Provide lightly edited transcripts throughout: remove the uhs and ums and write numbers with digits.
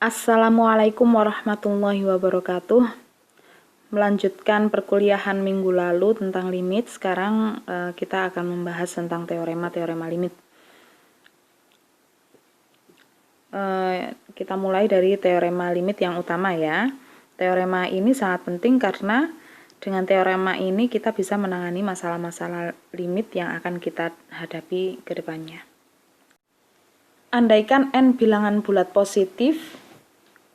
Assalamualaikum warahmatullahi wabarakatuh. Melanjutkan perkuliahan minggu lalu tentang limit, sekarang kita akan membahas tentang teorema-teorema limit. Kita mulai dari teorema limit yang utama ya. Teorema ini sangat penting karena dengan teorema ini kita bisa menangani masalah-masalah limit yang akan kita hadapi ke depannya. Andaikan n bilangan bulat positif,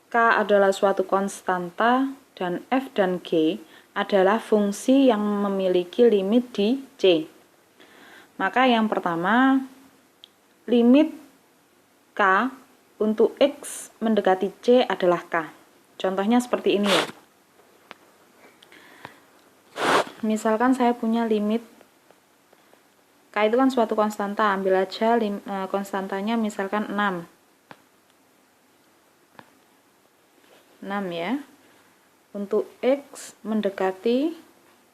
K adalah suatu konstanta, dan F dan G adalah fungsi yang memiliki limit di C. Maka yang pertama, limit K untuk X mendekati C adalah K. Contohnya seperti ini ya. Misalkan saya punya limit K itu kan suatu konstanta, ambil aja konstantanya misalkan 6 ya. Untuk X mendekati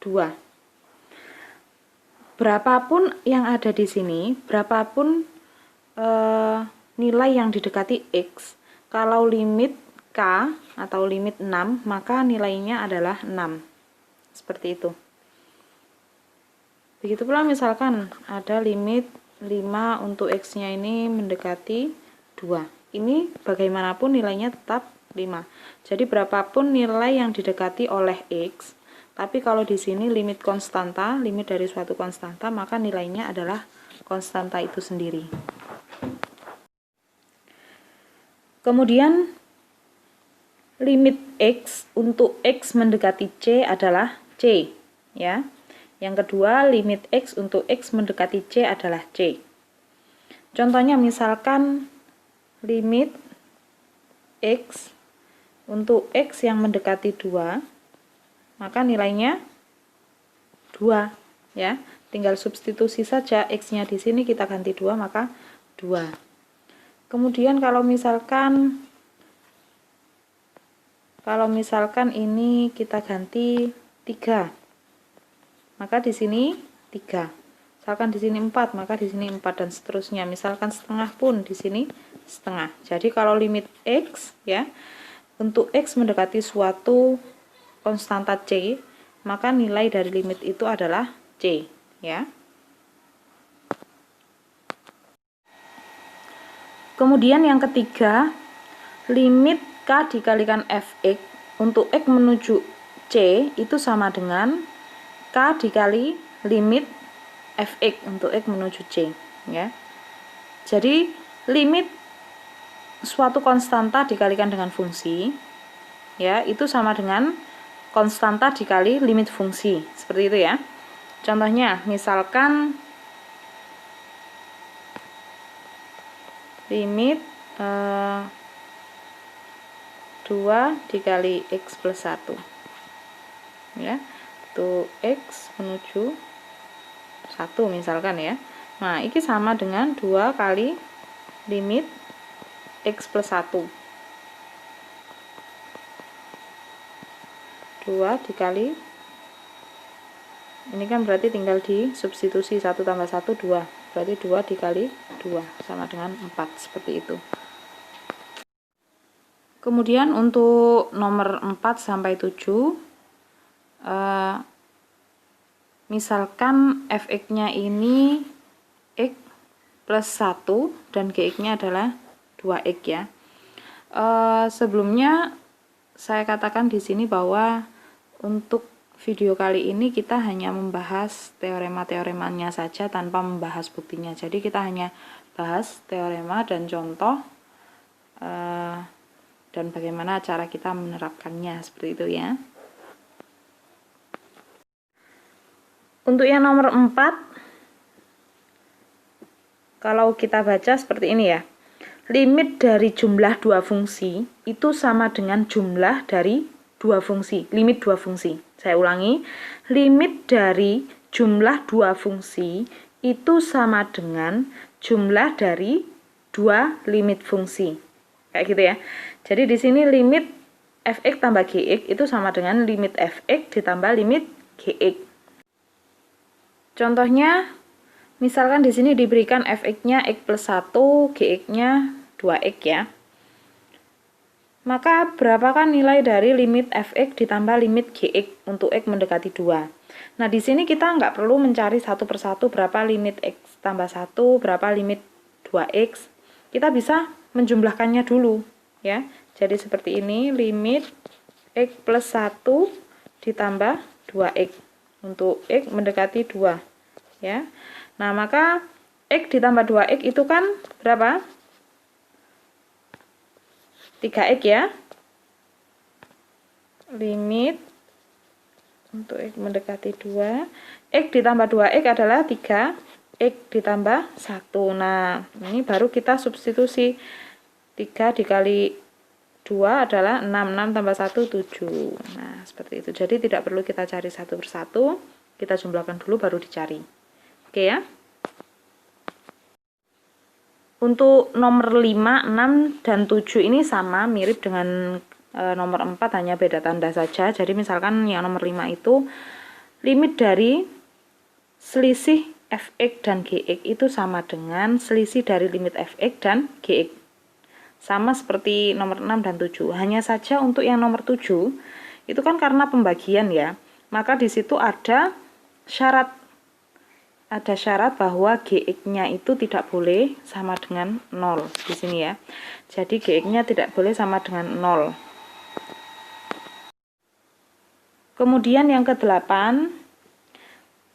2. Berapapun yang ada di sini, berapapun nilai yang didekati X, kalau limit K atau limit 6, maka nilainya adalah 6. Seperti itu. Begitu pula misalkan ada limit 5 untuk X-nya ini mendekati 2. Ini bagaimanapun nilainya tetap 5. Jadi berapapun nilai yang didekati oleh X, tapi kalau di sini limit konstanta, limit dari suatu konstanta, maka nilainya adalah konstanta itu sendiri. Kemudian limit X untuk X mendekati C adalah C, ya. Yang kedua, limit X untuk X mendekati C adalah C. Contohnya misalkan limit X untuk X yang mendekati 2, maka nilainya 2 ya. Tinggal substitusi saja X-nya di sini kita ganti 2, maka 2. Kemudian kalau misalkan ini kita ganti 3, maka di sini 3. Misalkan di sini 4, maka di sini 4 dan seterusnya. Misalkan setengah pun di sini setengah. Jadi kalau limit X ya, untuk X mendekati suatu konstanta C, maka nilai dari limit itu adalah C ya. Kemudian yang ketiga, limit K dikalikan Fx untuk X menuju C itu sama dengan K dikali limit Fx untuk X menuju C ya. Jadi limit suatu konstanta dikalikan dengan fungsi ya, itu sama dengan konstanta dikali limit fungsi, seperti itu ya. Contohnya misalkan limit 2 dikali X plus 1 ya, itu X menuju 1 misalkan ya. Nah ini sama dengan 2 kali limit X plus 1, 2 dikali, ini kan berarti tinggal di substitusi 1 tambah 1 2, berarti 2 dikali 2 sama dengan 4, seperti itu. Kemudian untuk nomor 4 sampai 7, misalkan Fx-nya ini X plus 1 dan Gx-nya adalah 2X ya. Sebelumnya saya katakan di sini bahwa untuk video kali ini kita hanya membahas teorema-teoremanya saja tanpa membahas buktinya. Jadi kita hanya bahas teorema dan contoh dan bagaimana cara kita menerapkannya, seperti itu ya. Untuk yang nomor 4, kalau kita baca seperti ini ya. Limit dari jumlah dua fungsi itu sama dengan jumlah dari dua fungsi, limit dua fungsi. Saya ulangi, limit dari jumlah dua fungsi itu sama dengan jumlah dari dua limit fungsi. Kayak gitu ya. Jadi di sini limit Fx tambah Gx itu sama dengan limit Fx ditambah limit Gx. Contohnya, misalkan di sini diberikan Fx-nya X plus 1, Gx-nya 2X ya. Maka berapakah nilai dari limit fx ditambah limit gx untuk x mendekati 2? Nah, di sini kita nggak perlu mencari satu persatu berapa limit x tambah 1, berapa limit 2x. Kita bisa menjumlahkannya dulu, ya. Jadi seperti ini, limit x plus 1 ditambah 2x untuk x mendekati 2, ya. Nah, maka x ditambah 2x itu kan berapa? 3x ya. Limit untuk x mendekati 2, x ditambah 2x adalah 3, x ditambah 1. Nah, ini baru kita substitusi. 3 dikali 2 adalah 6, 6 tambah 1, 7. Nah, seperti itu. Jadi tidak perlu kita cari satu persatu, kita jumlahkan dulu baru dicari. Oke ya. Untuk nomor 5, 6, dan 7 ini sama, mirip dengan nomor 4, hanya beda tanda saja. Jadi misalkan yang nomor 5 itu limit dari selisih fx dan gx itu sama dengan selisih dari limit fx dan gx. Sama seperti nomor 6 dan 7. Hanya saja untuk yang nomor 7 itu kan karena pembagian ya. Maka di situ ada syarat bahwa gx-nya itu tidak boleh sama dengan 0 di sini ya. Jadi gx-nya tidak boleh sama dengan 0. Kemudian yang ke-8,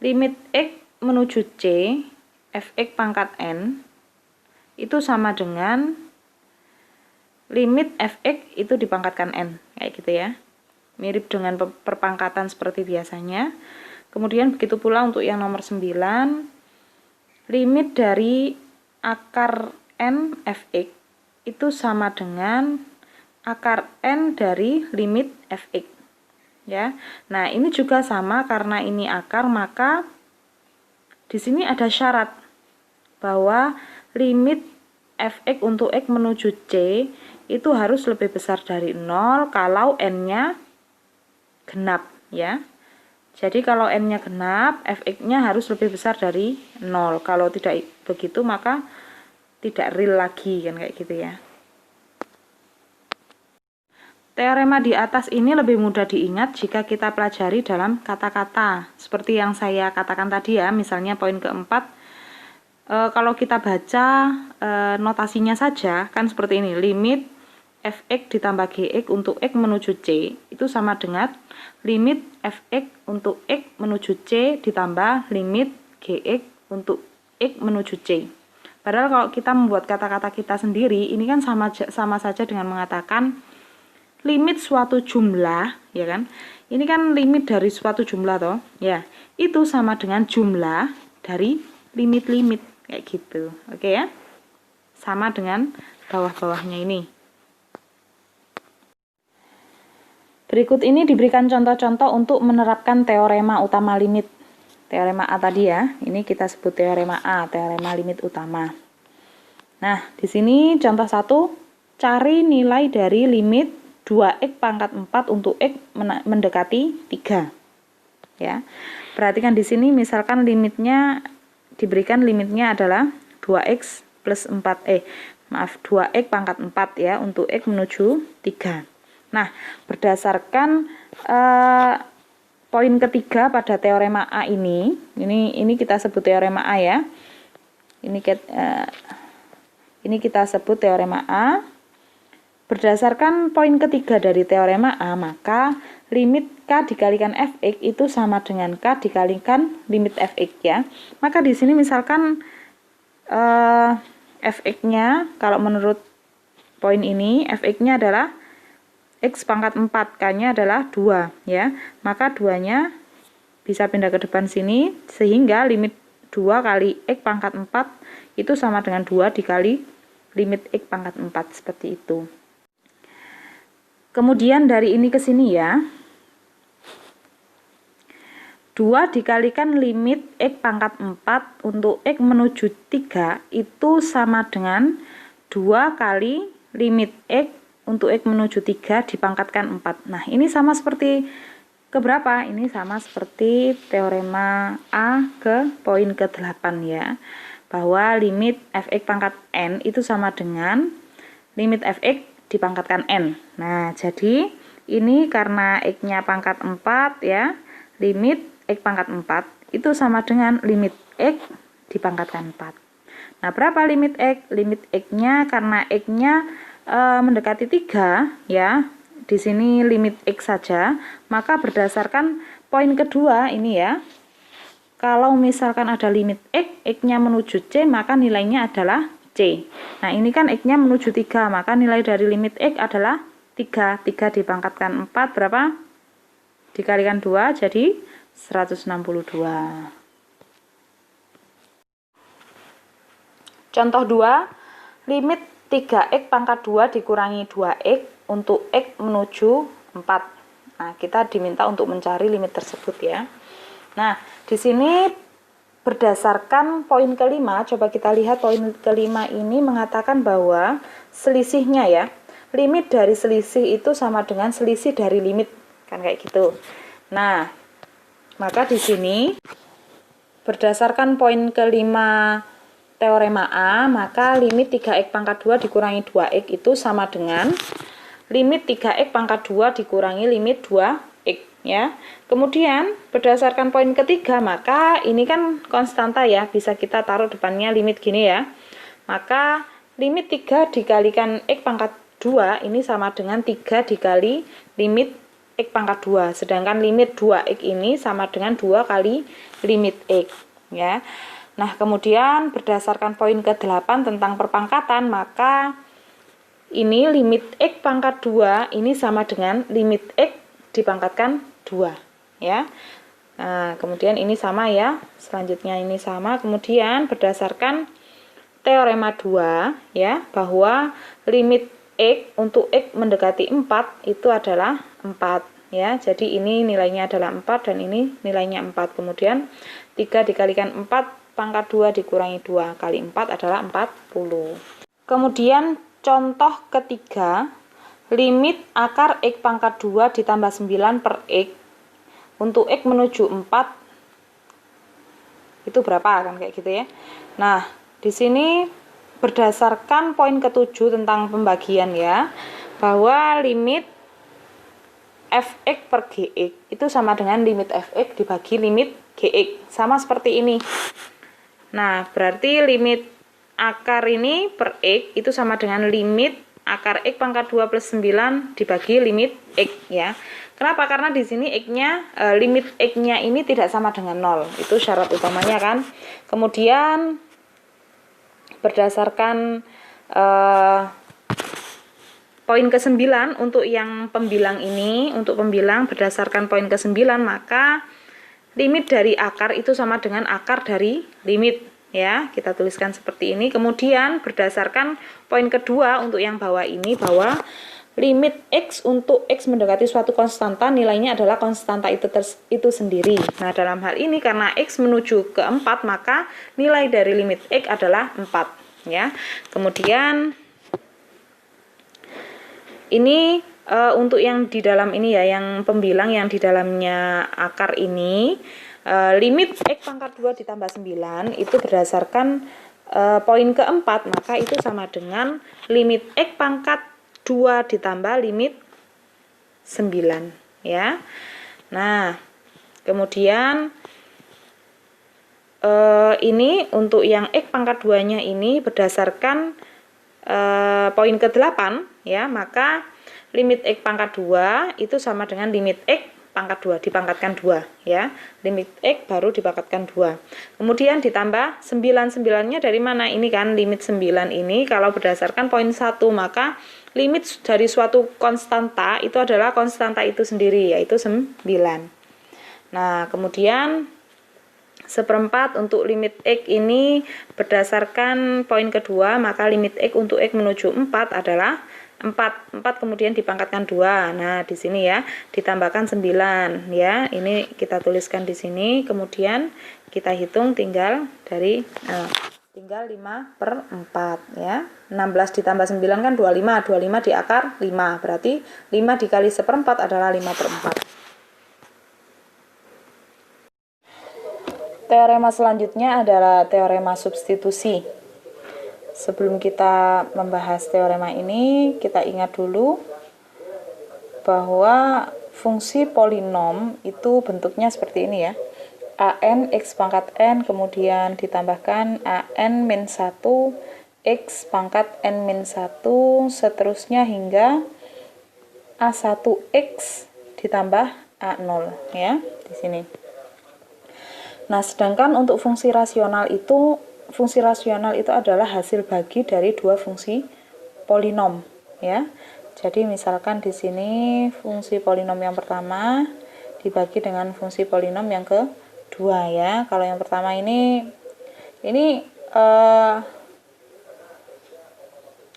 limit x menuju c fx pangkat n itu sama dengan limit fx itu dipangkatkan n, kayak gitu ya. Mirip dengan perpangkatan seperti biasanya. Kemudian begitu pula untuk yang nomor 9, limit dari akar n fx itu sama dengan akar n dari limit fx. Ya. Nah, ini juga sama, karena ini akar, maka di sini ada syarat bahwa limit fx untuk x menuju c itu harus lebih besar dari 0 kalau n-nya genap ya. Jadi kalau n-nya genap, fx-nya harus lebih besar dari 0. Kalau tidak begitu maka tidak real lagi, kan kayak gitu ya. Teorema di atas ini lebih mudah diingat jika kita pelajari dalam kata-kata. Seperti yang saya katakan tadi ya, misalnya poin keempat, kalau kita baca notasinya saja, kan seperti ini, limit fx ditambah gx untuk x menuju c itu sama dengan limit fx untuk x menuju c ditambah limit gx untuk x menuju c. Padahal kalau kita membuat kata-kata kita sendiri, ini kan sama saja dengan mengatakan limit suatu jumlah, ya kan? Ini kan limit dari suatu jumlah toh, ya. Itu sama dengan jumlah dari limit-limit, kayak gitu. Oke ya? Sama dengan bawah-bawahnya ini. Berikut ini diberikan contoh-contoh untuk menerapkan teorema utama limit. Teorema A tadi ya, ini kita sebut teorema A, teorema limit utama. Nah, di sini contoh 1, cari nilai dari limit 2x pangkat 4 untuk x mendekati 3. Ya. Perhatikan di sini misalkan limitnya diberikan limitnya adalah 2x plus 2x pangkat 4 ya untuk x menuju 3. Nah, berdasarkan poin ketiga pada teorema A ini kita sebut teorema A ya. Ini kita sebut teorema A. Berdasarkan poin ketiga dari teorema A, maka limit K dikalikan Fx itu sama dengan K dikalikan limit Fx ya. Maka di sini misalkan Fx-nya kalau menurut poin ini Fx-nya adalah x pangkat 4, K-nya adalah 2 ya. Maka 2-nya bisa pindah ke depan sini sehingga limit 2 kali x pangkat 4 itu sama dengan 2 dikali limit x pangkat 4 seperti itu. Kemudian dari ini ke sini ya. 2 dikalikan limit x pangkat 4 untuk x menuju 3 itu sama dengan 2 kali limit x untuk x menuju 3 dipangkatkan 4. Nah, ini sama seperti keberapa? Ini sama seperti teorema A ke poin ke-8 ya. Bahwa limit fx pangkat n itu sama dengan limit fx dipangkatkan N. Nah, jadi ini karena X-nya pangkat 4 ya, limit X pangkat 4 itu sama dengan limit X dipangkatkan 4. Nah, berapa limit X? Limit X-nya karena X-nya mendekati 3 ya. Di sini limit X saja, maka berdasarkan poin kedua ini ya. Kalau misalkan ada limit X, X-nya menuju C, maka nilainya adalah C. Nah, ini kan X-nya menuju 3, maka nilai dari limit X adalah 3. 3 dipangkatkan 4 berapa? Dikalikan 2 jadi 162. Contoh 2, limit 3x pangkat 2 dikurangi 2x untuk x menuju 4. Nah, kita diminta untuk mencari limit tersebut ya. Nah, di sini berdasarkan poin kelima, coba kita lihat poin kelima ini mengatakan bahwa selisihnya ya, limit dari selisih itu sama dengan selisih dari limit, kan kayak gitu. Nah, maka di sini berdasarkan poin kelima teorema A, maka limit 3x pangkat 2 dikurangi 2x itu sama dengan limit 3x pangkat 2 dikurangi limit 2x ya. Kemudian berdasarkan poin ketiga, maka ini kan konstanta ya, bisa kita taruh depannya limit gini ya. Maka limit 3 dikalikan x pangkat 2 ini sama dengan 3 dikali limit x pangkat 2. Sedangkan limit 2x ini sama dengan 2 kali limit x ya. Nah, kemudian berdasarkan poin ke-8 tentang perpangkatan, maka ini limit x pangkat 2 ini sama dengan limit x dipangkatkan 2 ya. Nah, kemudian ini sama ya. Selanjutnya ini sama. Kemudian berdasarkan teorema 2 ya, bahwa limit x untuk x mendekati 4 itu adalah 4 ya. Jadi ini nilainya adalah 4 dan ini nilainya 4. Kemudian 3 dikalikan 4 pangkat 2 dikurangi 2 kali 4 adalah 40. Kemudian contoh ketiga, limit akar x pangkat 2 ditambah 9 per x untuk x menuju 4 itu berapa, kan kayak gitu ya. Nah, di sini berdasarkan poin ke-7 tentang pembagian ya, bahwa limit fx per gx itu sama dengan limit fx dibagi limit gx, sama seperti ini. Nah, berarti limit akar ini per x itu sama dengan limit akar x pangkat 2 plus 9 dibagi limit x ya. Kenapa? Karena di sini x-nya limit x-nya ini tidak sama dengan 0. Itu syarat utamanya kan. Kemudian berdasarkan poin ke-9 untuk yang pembilang ini, untuk pembilang berdasarkan poin ke-9, maka limit dari akar itu sama dengan akar dari limit ya. Kita tuliskan seperti ini. Kemudian berdasarkan poin kedua untuk yang bawah ini, bahwa limit x untuk x mendekati suatu konstanta nilainya adalah konstanta itu sendiri. Nah, dalam hal ini karena x menuju ke 4, maka nilai dari limit x adalah 4 ya. Kemudian ini untuk yang di dalam ini ya, yang pembilang yang di dalamnya akar ini, limit x pangkat 2 ditambah 9 itu berdasarkan poin keempat, maka itu sama dengan limit x pangkat 2 ditambah limit 9 ya. Nah, kemudian ini untuk yang x pangkat 2 nya ini berdasarkan poin ke-8 ya, maka limit x pangkat 2 itu sama dengan limit x pangkat 2 dipangkatkan 2 ya. Limit x baru dipangkatkan 2. Kemudian ditambah 9-9-nya dari mana? Ini kan limit 9 ini kalau berdasarkan poin 1, maka limit dari suatu konstanta itu adalah konstanta itu sendiri, yaitu 9. Nah, kemudian seperempat untuk limit x ini berdasarkan poin kedua, maka limit x untuk x menuju 4 adalah 4 kemudian dipangkatkan 2. Nah, di sini ya ditambahkan 9 ya. Ini kita tuliskan di sini. Kemudian kita hitung tinggal dari tinggal 5/4 ya. 16 ditambah 9 kan 25. 25 di akar 5. Berarti 5 dikali 1/4 adalah 5/4. Teorema selanjutnya adalah teorema substitusi. sebelum kita membahas teorema ini, kita ingat dulu bahwa fungsi polinom itu bentuknya seperti ini ya. An x pangkat n kemudian ditambahkan an min 1 x pangkat n min 1 seterusnya hingga a1x ditambah a0 ya di sini. Nah, sedangkan untuk fungsi rasional itu adalah hasil bagi dari dua fungsi polinom ya. Jadi misalkan di sini fungsi polinom yang pertama dibagi dengan fungsi polinom yang kedua ya. Kalau yang pertama ini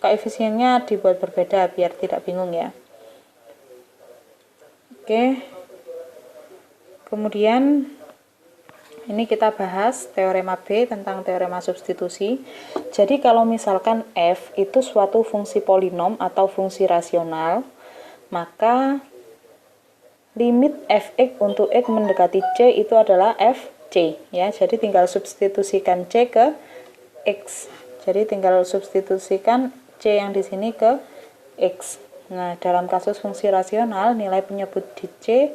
koefisiennya dibuat berbeda biar tidak bingung ya. Oke. Kemudian ini kita bahas teorema B tentang teorema substitusi. Jadi kalau misalkan f itu suatu fungsi polinom atau fungsi rasional, maka limit fx untuk x mendekati c itu adalah fc ya. Jadi tinggal substitusikan c ke x. Jadi tinggal substitusikan c yang di sini ke x. Nah, dalam kasus fungsi rasional nilai penyebut di c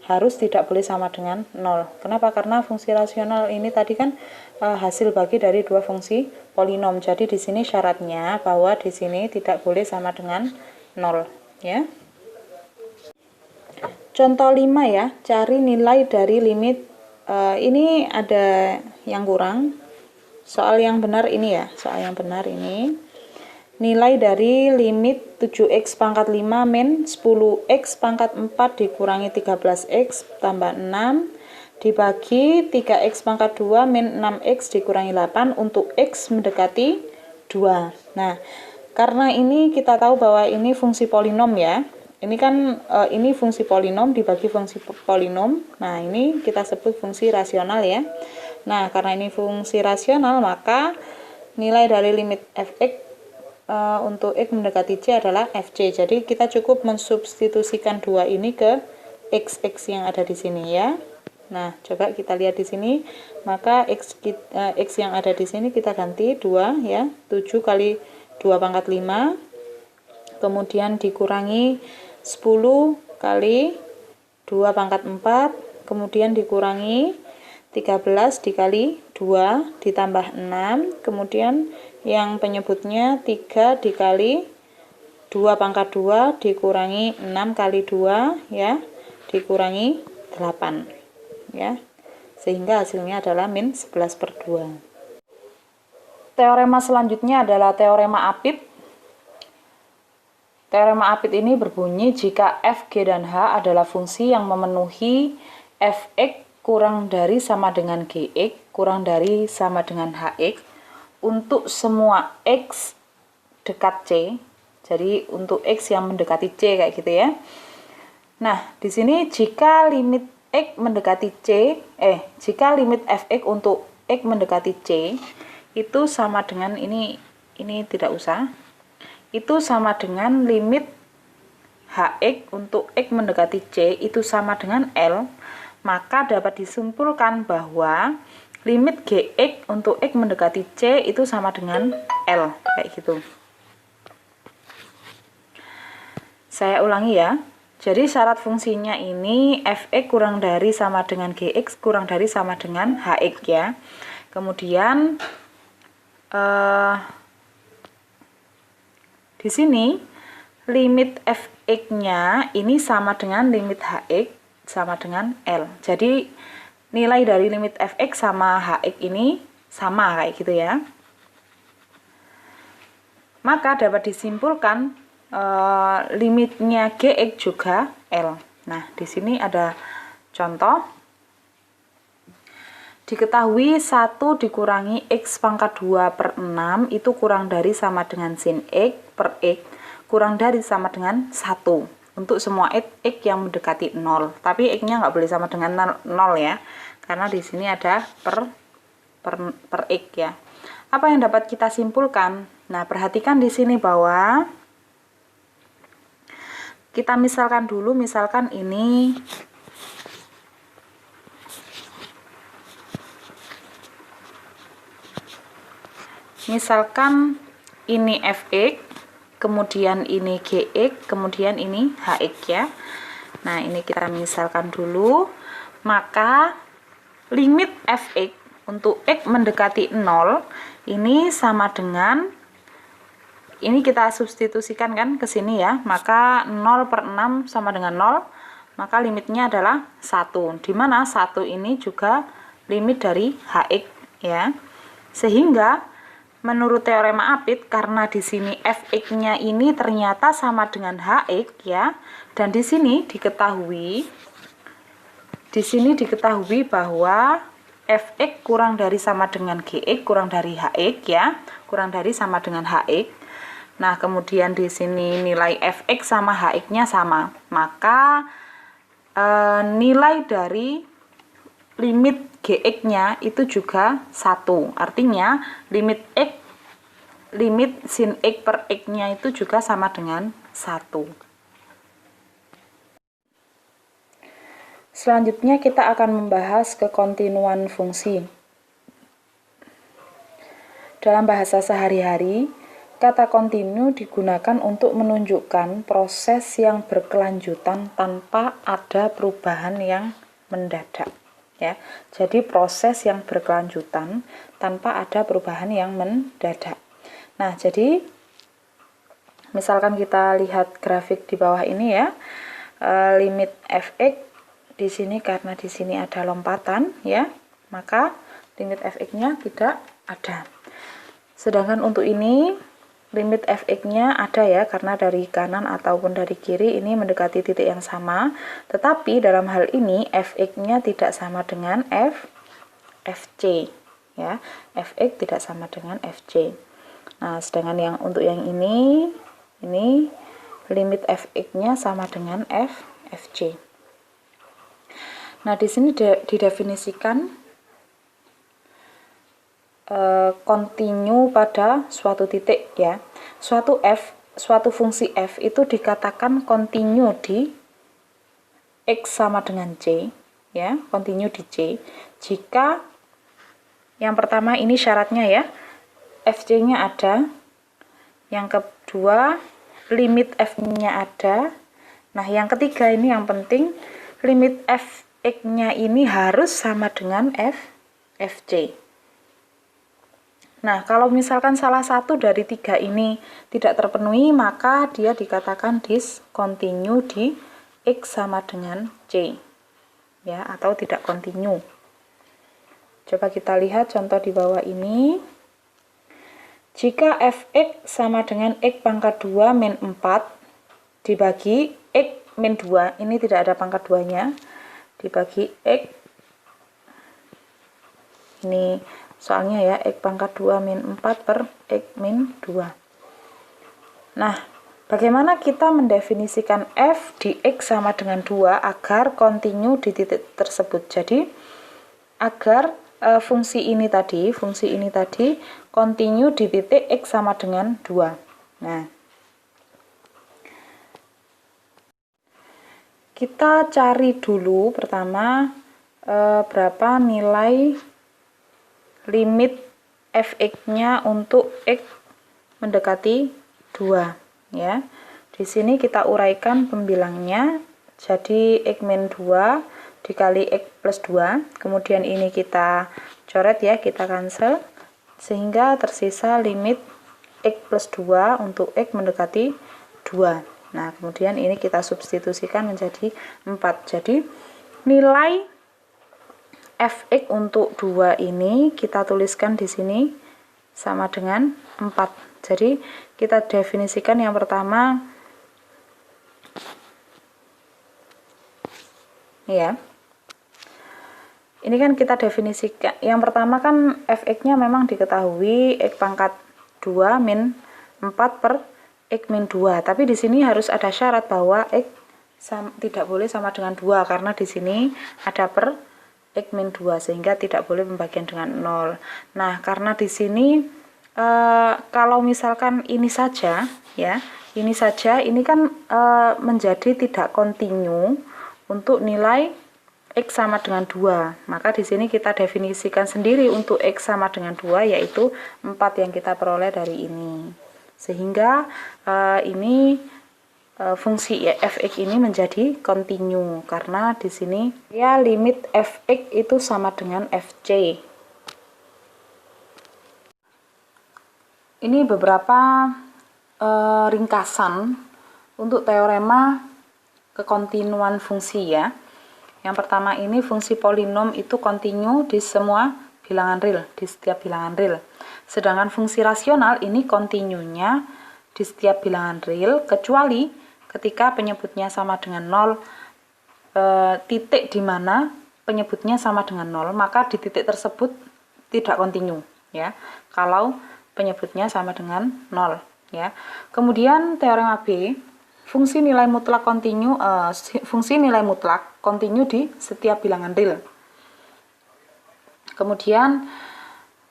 harus tidak boleh sama dengan 0. Kenapa? Karena fungsi rasional ini tadi kan hasil bagi dari dua fungsi polinom. Jadi di sini syaratnya bahwa di sini tidak boleh sama dengan 0 ya. Contoh 5 ya, cari nilai dari limit ini ada yang kurang. Soal yang benar ini ya, soal yang benar ini. Nilai dari limit 7x pangkat 5 min 10x pangkat 4 dikurangi 13x tambah 6 dibagi 3x pangkat 2 min 6x dikurangi 8 untuk x mendekati 2. Nah, karena ini kita tahu bahwa ini fungsi polinom ya. Ini kan ini fungsi polinom dibagi fungsi polinom. Nah, ini kita sebut fungsi rasional ya. Nah, karena ini fungsi rasional maka nilai dari limit fx untuk x mendekati c adalah fc. Jadi kita cukup mensubstitusikan dua ini ke x yang ada di sini ya. Nah, coba kita lihat di sini, maka x yang ada di sini kita ganti 2 ya. 7 kali 2 pangkat 5 kemudian dikurangi 10 kali 2 pangkat 4 kemudian dikurangi 13 dikali 2 ditambah 6 kemudian yang penyebutnya 3 dikali 2 pangkat 2 dikurangi 6 kali 2 ya dikurangi 8 ya, sehingga hasilnya adalah min 11/2. Teorema selanjutnya adalah teorema Apit. Teorema Apit ini berbunyi jika f, g, dan h adalah fungsi yang memenuhi fx kurang dari sama dengan gx kurang dari sama dengan hx untuk semua x dekat c. Jadi untuk x yang mendekati c kayak gitu ya. Nah, di sini jika limit x mendekati c, jika limit fx untuk x mendekati c itu sama dengan ini tidak usah. Itu sama dengan limit hx untuk x mendekati c itu sama dengan L, maka dapat disimpulkan bahwa limit gx untuk x mendekati c itu sama dengan L, kayak gitu. Saya ulangi ya. Jadi syarat fungsinya ini fx kurang dari sama dengan gx kurang dari sama dengan hx ya. Kemudian di sini limit fx-nya ini sama dengan limit hx sama dengan L. Jadi nilai dari limit fx sama hx ini sama kayak gitu ya. Maka dapat disimpulkan limitnya gx juga L. Nah, di sini ada contoh. Diketahui 1 dikurangi x pangkat 2/6 itu kurang dari sama dengan sin x per x kurang dari sama dengan 1. Untuk semua x yang mendekati 0, tapi x-nya nggak boleh sama dengan 0 ya, karena di sini ada per x ya. Apa yang dapat kita simpulkan? Nah, perhatikan di sini bahwa kita misalkan dulu, misalkan ini misalkan ini fx, kemudian ini gx, kemudian ini hx ya. Nah, ini kita misalkan dulu. Maka limit fx untuk x mendekati 0 ini sama dengan, ini kita substitusikan kan ke sini ya. Maka 0/6 sama dengan 0. Maka limitnya adalah 1. Dimana 1 ini juga limit dari hx ya. Sehingga menurut teorema Apit, karena di sini fx-nya ini ternyata sama dengan hx ya, dan di sini diketahui bahwa fx kurang dari sama dengan gx kurang dari hx ya, kurang dari sama dengan hx. Nah, kemudian di sini nilai fx sama hx-nya sama, maka nilai dari limit gx-nya itu juga 1. Artinya limit sin x per x-nya itu juga sama dengan 1. Selanjutnya kita akan membahas kekontinuan fungsi. Dalam bahasa sehari-hari, kata kontinu digunakan untuk menunjukkan proses yang berkelanjutan tanpa ada perubahan yang mendadak. Ya, jadi proses yang berkelanjutan tanpa ada perubahan yang mendadak. Nah, jadi misalkan kita lihat grafik di bawah ini ya, limit fx di sini karena di sini ada lompatan ya, maka limit fx-nya tidak ada. Sedangkan untuk ini limit fx-nya ada ya, karena dari kanan ataupun dari kiri ini mendekati titik yang sama. Tetapi dalam hal ini fx-nya tidak sama dengan fc ya. Fx tidak sama dengan fc. Nah, sedangkan yang untuk yang ini limit fx-nya sama dengan fc. Nah, di sini didefinisikan kontinu pada suatu titik ya. Suatu fungsi f itu dikatakan kontinu di x sama dengan c ya, kontinu di c jika yang pertama ini syaratnya ya, fc-nya ada. Yang kedua, limit f-nya ada. Nah, yang ketiga ini yang penting, limit fx-nya ini harus sama dengan fc. Nah, kalau misalkan salah satu dari tiga ini tidak terpenuhi, maka dia dikatakan discontinue di x sama dengan c ya, atau tidak kontinu. Coba kita lihat contoh di bawah ini. Jika fx sama dengan x pangkat 2 min 4 dibagi x min 2, ini tidak ada pangkat 2-nya, dibagi x, ini soalnya ya, x pangkat 2 min 4 per x min 2. Nah, bagaimana kita mendefinisikan f di x sama dengan 2 agar kontinu di titik tersebut? Jadi, agar fungsi ini tadi kontinu di titik x sama dengan 2. Nah, kita cari dulu pertama berapa nilai limit fx-nya untuk x mendekati 2 ya. Di sini kita uraikan pembilangnya. Jadi x min 2 dikali x plus 2, kemudian ini kita coret ya, kita cancel, sehingga tersisa limit x plus 2 untuk x mendekati 2. Nah, kemudian ini kita substitusikan menjadi 4. Jadi nilai fx untuk 2 ini kita tuliskan di sini sama dengan 4. Jadi kita definisikan yang pertama ya. Ini kan kita definisikan, yang pertama kan fx-nya memang diketahui x pangkat 2 min 4 per x min 2. Tapi di sini harus ada syarat bahwa x tidak boleh sama dengan 2, karena di sini ada per x min 2, sehingga tidak boleh pembagian dengan 0. Nah, karena di sini kalau misalkan ini saja ya, ini kan menjadi tidak kontinu untuk nilai X sama dengan 2. Maka di sini kita definisikan sendiri untuk X sama dengan 2, yaitu 4 yang kita peroleh dari ini. Sehingga ini fungsi fx ini menjadi kontinu karena di sini ya limit fx itu sama dengan fc. Ini beberapa ringkasan untuk teorema kekontinuan fungsi ya. Yang pertama ini fungsi polinom itu kontinu di semua bilangan real, di setiap bilangan real. Sedangkan fungsi rasional ini kontinunya di setiap bilangan real kecuali ketika penyebutnya sama dengan 0, titik di mana penyebutnya sama dengan 0, maka di titik tersebut tidak kontinu ya. Kalau penyebutnya sama dengan 0 ya. Kemudian teorema B, fungsi nilai mutlak kontinu di setiap bilangan real. Kemudian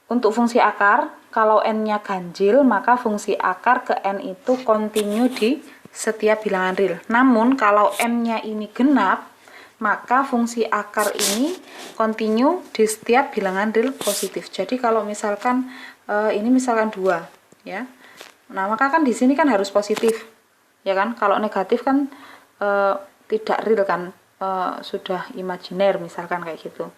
untuk fungsi akar, kalau n-nya ganjil maka fungsi akar ke n itu kontinu di setiap bilangan real. Namun kalau n-nya ini genap, maka fungsi akar ini kontinu di setiap bilangan real positif. Jadi kalau misalkan ini misalkan 2 ya. Nah, maka kan di sini kan harus positif. Ya kan? Kalau negatif kan tidak real kan, sudah imajiner misalkan kayak gitu.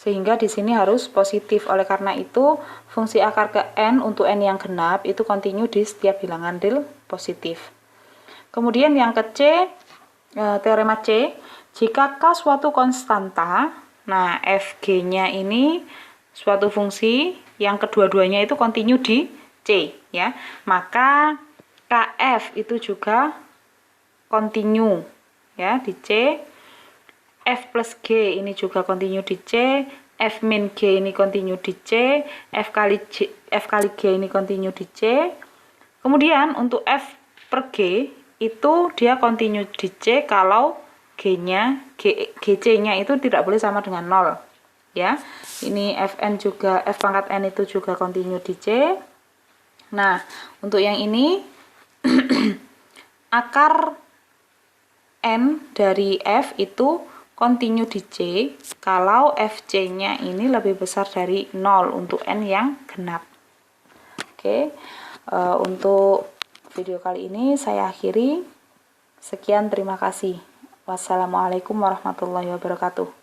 Sehingga di sini harus positif. Oleh karena itu, fungsi akar ke n untuk n yang genap itu kontinu di setiap bilangan real positif. Kemudian yang ke C, teorema C, jika K suatu konstanta, nah Fg-nya ini suatu fungsi yang kedua-duanya itu kontinu di C ya, maka Kf itu juga kontinu ya di C. F plus G ini juga kontinu di C, F min G ini kontinu di C, F kali G ini kontinu di C. Kemudian untuk F per G itu dia kontinu di C kalau GC-nya itu tidak boleh sama dengan 0 ya. Ini Fn juga, F pangkat n itu juga kontinu di C. Nah, untuk yang ini akar n dari F itu kontinu di C kalau Fc-nya ini lebih besar dari 0 untuk n yang genap. Oke, untuk video kali ini saya akhiri. Sekian, terima kasih. Wassalamualaikum warahmatullahi wabarakatuh.